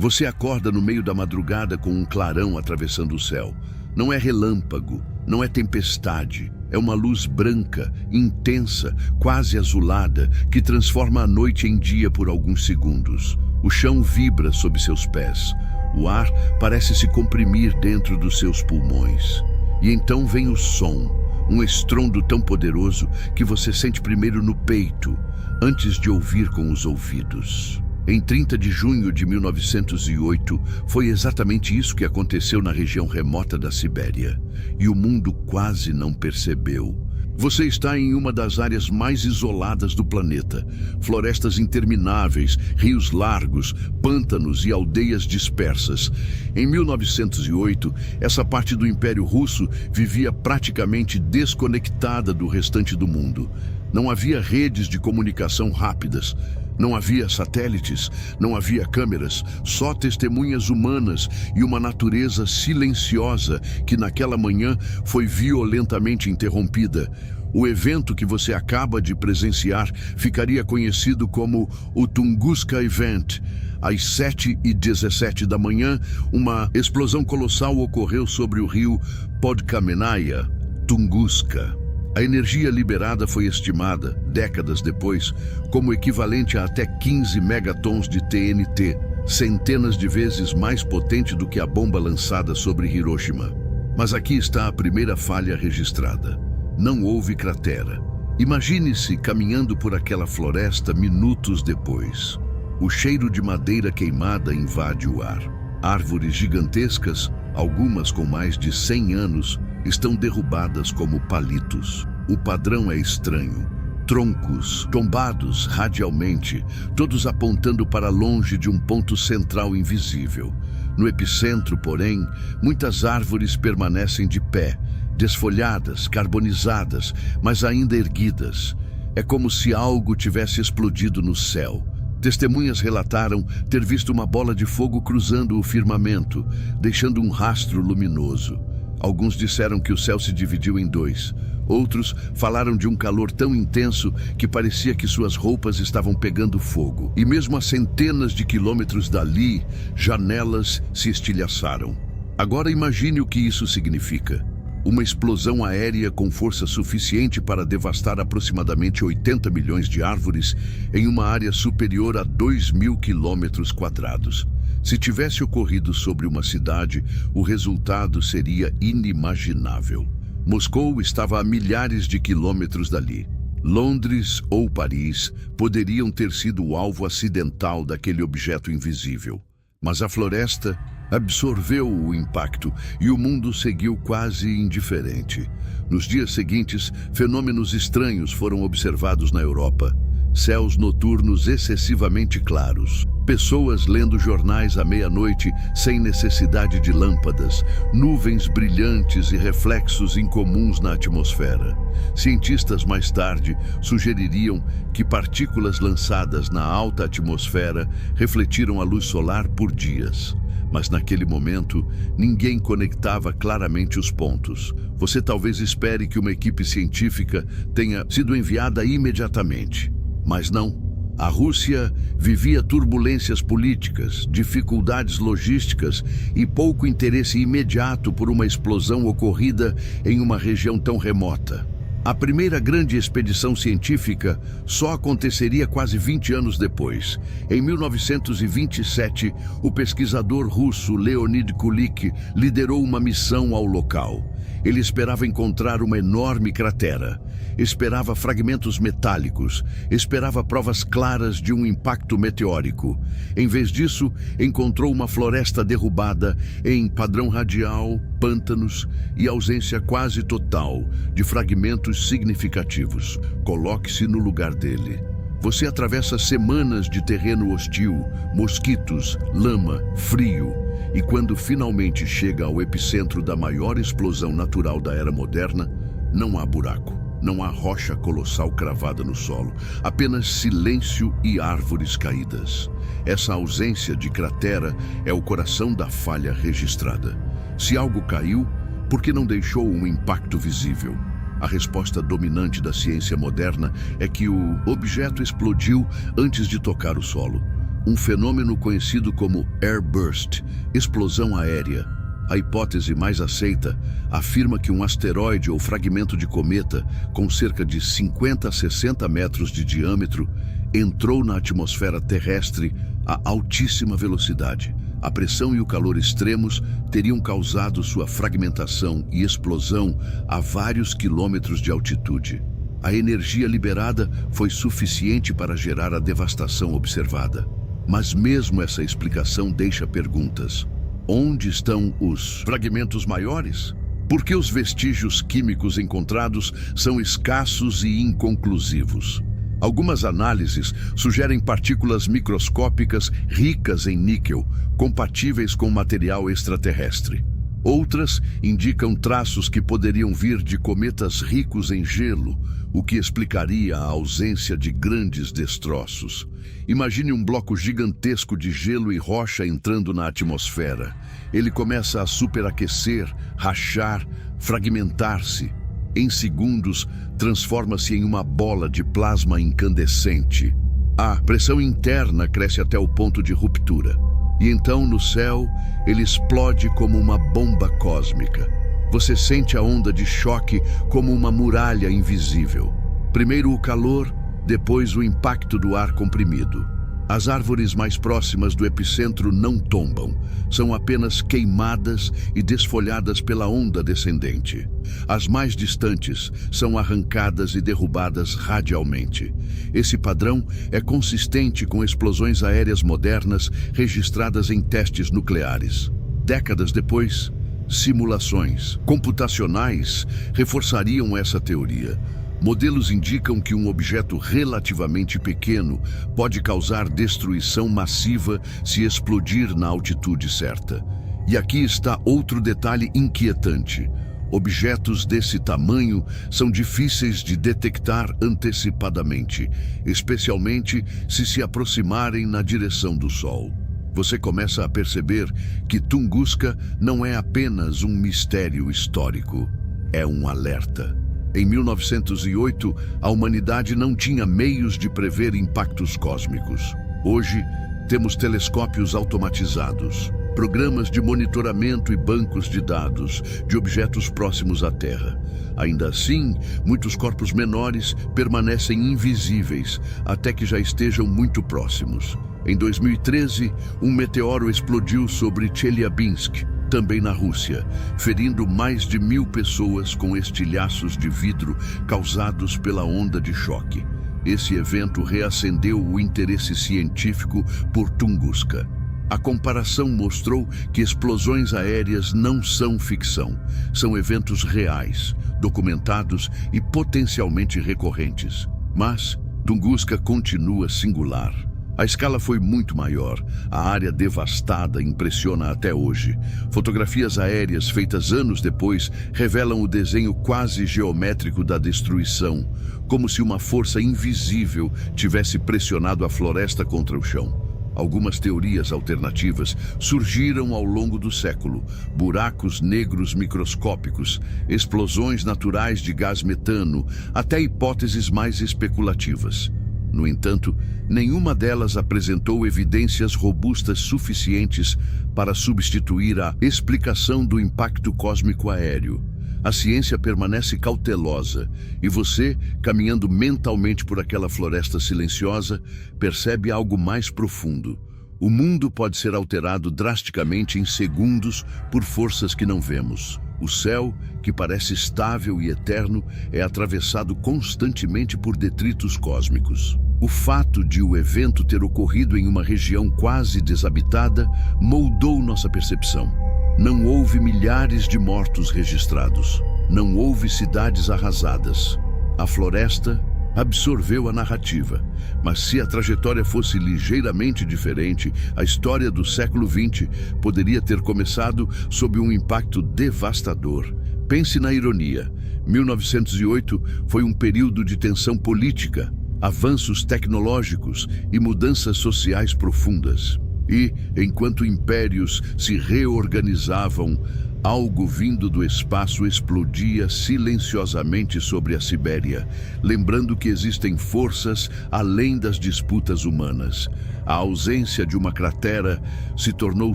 Você acorda no meio da madrugada com um clarão atravessando o céu. Não é relâmpago, não é tempestade. É uma luz branca, intensa, quase azulada, que transforma a noite em dia por alguns segundos. O chão vibra sob seus pés. O ar parece se comprimir dentro dos seus pulmões. E então vem o som, um estrondo tão poderoso que você sente primeiro no peito, antes de ouvir com os ouvidos. Em 30 de junho de 1908, foi exatamente isso que aconteceu na região remota da Sibéria. E o mundo quase não percebeu. Você está em uma das áreas mais isoladas do planeta. Florestas intermináveis, rios largos, pântanos e aldeias dispersas. Em 1908, essa parte do Império Russo vivia praticamente desconectada do restante do mundo. Não havia redes de comunicação rápidas. Não havia satélites, não havia câmeras, só testemunhas humanas e uma natureza silenciosa que naquela manhã foi violentamente interrompida. O evento que você acaba de presenciar ficaria conhecido como o Tunguska Event. Às 7h17 da manhã, uma explosão colossal ocorreu sobre o rio Podkamennaya, Tunguska. A energia liberada foi estimada, décadas depois, como equivalente a até 15 megatons de TNT, centenas de vezes mais potente do que a bomba lançada sobre Hiroshima. Mas aqui está a primeira falha registrada. Não houve cratera. Imagine-se caminhando por aquela floresta minutos depois. O cheiro de madeira queimada invade o ar. Árvores gigantescas, algumas com mais de 100 anos, estão derrubadas como palitos. O padrão é estranho. Troncos tombados radialmente, todos apontando para longe de um ponto central invisível. No epicentro, porém, muitas árvores permanecem de pé, desfolhadas, carbonizadas, mas ainda erguidas. É como se algo tivesse explodido no céu. Testemunhas relataram ter visto uma bola de fogo cruzando o firmamento, deixando um rastro luminoso. Alguns disseram que o céu se dividiu em dois. Outros falaram de um calor tão intenso que parecia que suas roupas estavam pegando fogo. E mesmo a centenas de quilômetros dali, janelas se estilhaçaram. Agora imagine o que isso significa. Uma explosão aérea com força suficiente para devastar aproximadamente 80 milhões de árvores em uma área superior a 2.000 quilômetros quadrados. Se tivesse ocorrido sobre uma cidade, o resultado seria inimaginável. Moscou estava a milhares de quilômetros dali. Londres ou Paris poderiam ter sido o alvo acidental daquele objeto invisível. Mas a floresta absorveu o impacto e o mundo seguiu quase indiferente. Nos dias seguintes, fenômenos estranhos foram observados na Europa. Céus noturnos excessivamente claros. Pessoas lendo jornais à meia-noite sem necessidade de lâmpadas. Nuvens brilhantes e reflexos incomuns na atmosfera. Cientistas mais tarde sugeririam que partículas lançadas na alta atmosfera refletiram a luz solar por dias. Mas naquele momento, ninguém conectava claramente os pontos. Você talvez espere que uma equipe científica tenha sido enviada imediatamente. Mas não. A Rússia vivia turbulências políticas, dificuldades logísticas e pouco interesse imediato por uma explosão ocorrida em uma região tão remota. A primeira grande expedição científica só aconteceria quase 20 anos depois. Em 1927, o pesquisador russo Leonid Kulik liderou uma missão ao local. Ele esperava encontrar uma enorme cratera, esperava fragmentos metálicos, esperava provas claras de um impacto meteórico. Em vez disso, encontrou uma floresta derrubada em padrão radial, pântanos e ausência quase total de fragmentos significativos. Coloque-se no lugar dele. Você atravessa semanas de terreno hostil, mosquitos, lama, frio, e quando finalmente chega ao epicentro da maior explosão natural da era moderna, não há buraco, não há rocha colossal cravada no solo, apenas silêncio e árvores caídas. Essa ausência de cratera é o coração da falha registrada. Se algo caiu, por que não deixou um impacto visível? A resposta dominante da ciência moderna é que o objeto explodiu antes de tocar o solo. um fenômeno conhecido como airburst, explosão aérea. A hipótese mais aceita afirma que um asteroide ou fragmento de cometa com cerca de 50 a 60 metros de diâmetro entrou na atmosfera terrestre a altíssima velocidade. A pressão e o calor extremos teriam causado sua fragmentação e explosão a vários quilômetros de altitude. A energia liberada foi suficiente para gerar a devastação observada. Mas mesmo essa explicação deixa perguntas. Onde estão os fragmentos maiores? Por que os vestígios químicos encontrados são escassos e inconclusivos? Algumas análises sugerem partículas microscópicas ricas em níquel, compatíveis com material extraterrestre. Outras indicam traços que poderiam vir de cometas ricos em gelo, o que explicaria a ausência de grandes destroços. Imagine um bloco gigantesco de gelo e rocha entrando na atmosfera. Ele começa a superaquecer, rachar, fragmentar-se. Em segundos, transforma-se em uma bola de plasma incandescente. A pressão interna cresce até o ponto de ruptura. E então, no céu, ele explode como uma bomba cósmica. Você sente a onda de choque como uma muralha invisível. Primeiro o calor, depois o impacto do ar comprimido. As árvores mais próximas do epicentro não tombam, são apenas queimadas e desfolhadas pela onda descendente. As mais distantes são arrancadas e derrubadas radialmente. Esse padrão é consistente com explosões aéreas modernas registradas em testes nucleares. Décadas depois, simulações computacionais reforçariam essa teoria. Modelos indicam que um objeto relativamente pequeno pode causar destruição massiva se explodir na altitude certa. E aqui está outro detalhe inquietante. Objetos desse tamanho são difíceis de detectar antecipadamente, especialmente se aproximarem na direção do Sol. Você começa a perceber que Tunguska não é apenas um mistério histórico, é um alerta. Em 1908, a humanidade não tinha meios de prever impactos cósmicos. Hoje, temos telescópios automatizados, programas de monitoramento e bancos de dados de objetos próximos à Terra. Ainda assim, muitos corpos menores permanecem invisíveis até que já estejam muito próximos. Em 2013, um meteoro explodiu sobre Chelyabinsk, também na Rússia, ferindo mais de 1000 pessoas com estilhaços de vidro causados pela onda de choque. Esse evento reacendeu o interesse científico por Tunguska. A comparação mostrou que explosões aéreas não são ficção, são eventos reais, documentados e potencialmente recorrentes. Mas Tunguska continua singular. A escala foi muito maior, a área devastada impressiona até hoje. Fotografias aéreas feitas anos depois revelam o desenho quase geométrico da destruição, como se uma força invisível tivesse pressionado a floresta contra o chão. Algumas teorias alternativas surgiram ao longo do século: buracos negros microscópicos, explosões naturais de gás metano, até hipóteses mais especulativas. No entanto, nenhuma delas apresentou evidências robustas suficientes para substituir a explicação do impacto cósmico aéreo. A ciência permanece cautelosa e você, caminhando mentalmente por aquela floresta silenciosa, percebe algo mais profundo. O mundo pode ser alterado drasticamente em segundos por forças que não vemos. O céu, que parece estável e eterno, é atravessado constantemente por detritos cósmicos. O fato de o evento ter ocorrido em uma região quase desabitada moldou nossa percepção. Não houve milhares de mortos registrados. Não houve cidades arrasadas. A floresta absorveu a narrativa, mas se a trajetória fosse ligeiramente diferente, a história do século XX poderia ter começado sob um impacto devastador. Pense na ironia. 1908 foi um período de tensão política, avanços tecnológicos e mudanças sociais profundas. E, enquanto impérios se reorganizavam, Algo vindo do espaço explodia silenciosamente sobre a Sibéria, lembrando que existem forças além das disputas humanas. A ausência de uma cratera se tornou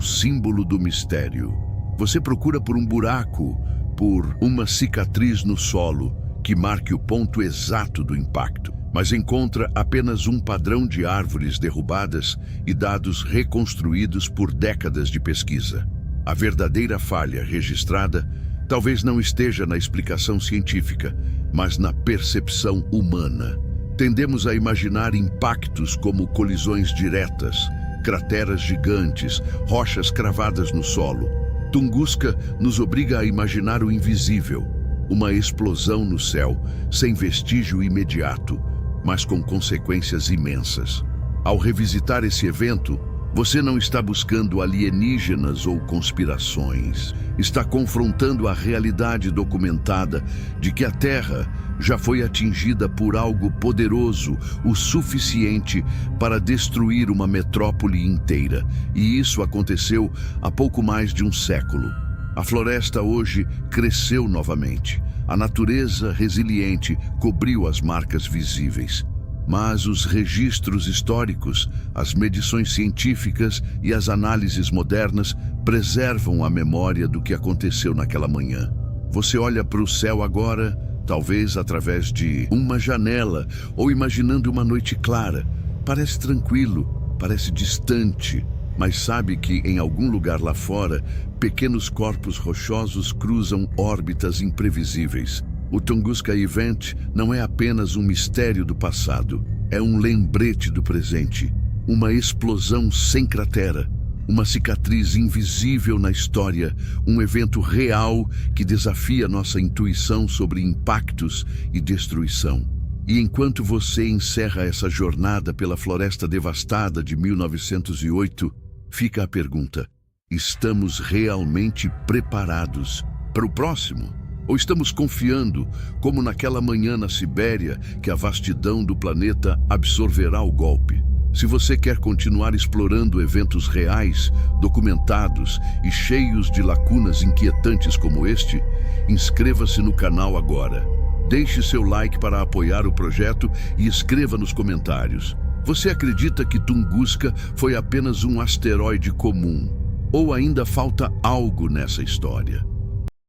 símbolo do mistério. Você procura por um buraco, por uma cicatriz no solo que marque o ponto exato do impacto, mas encontra apenas um padrão de árvores derrubadas e dados reconstruídos por décadas de pesquisa. A verdadeira falha registrada talvez não esteja na explicação científica, mas na percepção humana. Tendemos a imaginar impactos como colisões diretas, crateras gigantes, rochas cravadas no solo. Tunguska nos obriga a imaginar o invisível, uma explosão no céu, sem vestígio imediato, mas com consequências imensas. Ao revisitar esse evento, você não está buscando alienígenas ou conspirações. Está confrontando a realidade documentada de que a Terra já foi atingida por algo poderoso o suficiente para destruir uma metrópole inteira. E isso aconteceu há pouco mais de um século. A floresta hoje cresceu novamente. A natureza resiliente cobriu as marcas visíveis. Mas os registros históricos, as medições científicas e as análises modernas preservam a memória do que aconteceu naquela manhã. Você olha para o céu agora, talvez através de uma janela ou imaginando uma noite clara. Parece tranquilo, parece distante, mas sabe que em algum lugar lá fora, pequenos corpos rochosos cruzam órbitas imprevisíveis. O Tunguska Event não é apenas um mistério do passado, é um lembrete do presente, uma explosão sem cratera, uma cicatriz invisível na história, um evento real que desafia nossa intuição sobre impactos e destruição. E enquanto você encerra essa jornada pela floresta devastada de 1908, fica a pergunta: estamos realmente preparados para o próximo? Ou estamos confiando, como naquela manhã na Sibéria, que a vastidão do planeta absorverá o golpe? Se você quer continuar explorando eventos reais, documentados e cheios de lacunas inquietantes como este, inscreva-se no canal agora. Deixe seu like para apoiar o projeto e escreva nos comentários: você acredita que Tunguska foi apenas um asteroide comum? Ou ainda falta algo nessa história?